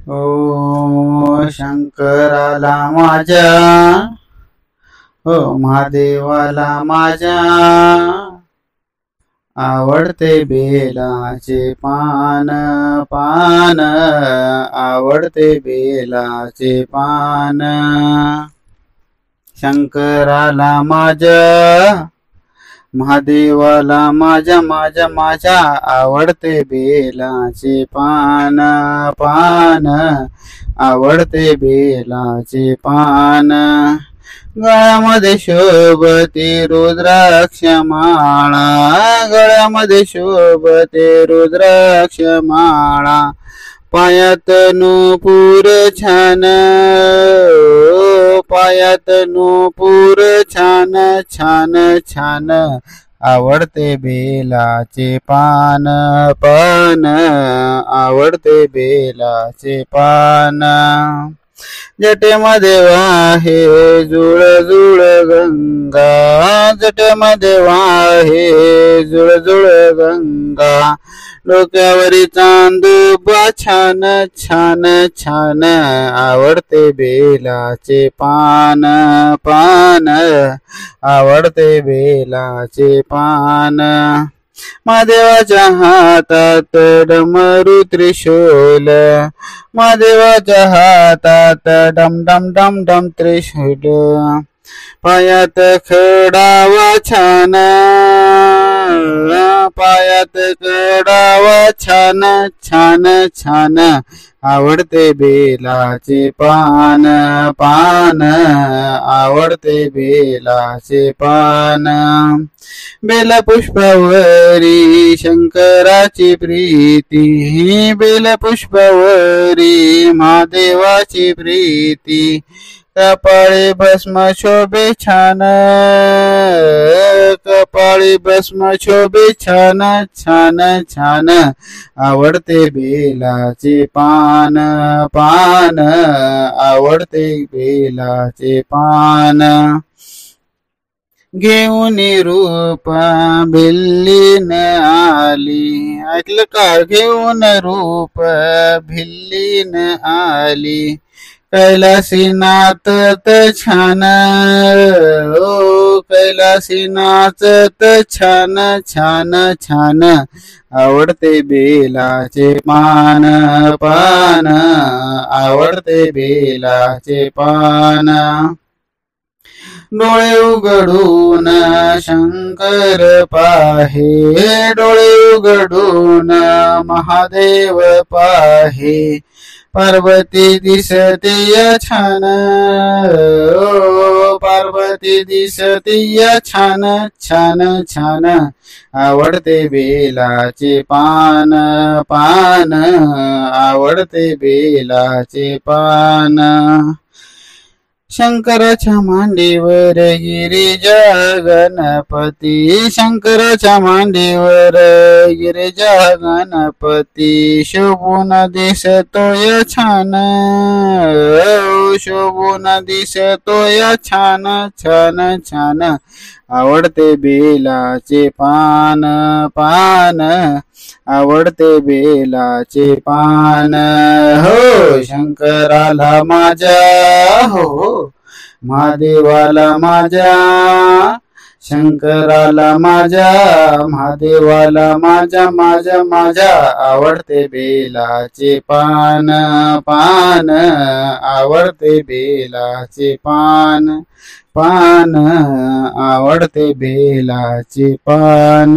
ओ शंकराला माझ्या, ओ महादेवाला माझ्या, आवडते बेलाचे पान पान, आवडते बेलाचे पान. शंकराला माझ्या, महादेवाला माझ्या माझ्या माझ्या, आवडते बेलाचे पान पान, आवडते बेलाचे पान. गळ्यामध्ये शोभते रुद्राक्ष माळा, गळ्यामध्ये शोभते रुद्राक्ष माळा. पायात नूपुर छान, पायात नूपुर छान छान छान, आवडते बेलाचे पान पान, आवडते बेलाचे पान. जटेमध्ये वाहे जुळ जुळ गंगा, जटेमध्ये वाहे जुळ जुळ गंगा. डोक्यावरी चांदोबा छान छान छान, आवडते बेलाचे पान पान, आवडते बेलाचे पान. महादेवाच्या हातात डमरू त्रिशूल, महादेवाच्या हातात डम डम डम डम त्रिशूल. पायात खडावा छान, पायात खडावा छान छान छान, आवडते बेलाचे पान पान, आवडते बेलाचे पान. बेलपुष्पावरी शंकराची प्रीती, बेलपुष्पावरी महादेवाची प्रीती. कपाळी भस्म शोभे छान, कपाळी भस्म शोभे छान छान छान, आवडते बेलाचे पान पान, आवडते बेलाचे पान. घेऊन रूप भिल्लीन आली, ऐकलं का? घेऊन रूप भिल्लीन आली. कैलासी नाचत छान, ओ कैलासी नाचत छान छान छान, आवडते बेलाचे पान पान, आवडते बेलाचे पान. डोळे उघडून शंकर पाहे, डोळे उघडून महादेव पाहे. पार्वती दिसते छान, ओ पार्वती दिसते छान छान छान, आवडते बेलाचे पान पान, आवडते बेलाचे पान. शंकराच्या मांडीवर गिरिजा गणपती, शंकराच्या मांडीवर गिरिजा गणपती. शोभून दिसतोय छान, शोभून दिसतोय छान छान छान, आवडते बेलाचे पान पान, आवडते बेलाचे पान. हो शंकराला माझ्या, हो महादेवाला माझ्या, शंकराला माझ्या महादेवाला माझ्या माझ्या माझ्या, आवडते बेलाचे पान पान, आवडते बेलाचे पान पान, आवडते बेलाचे पान.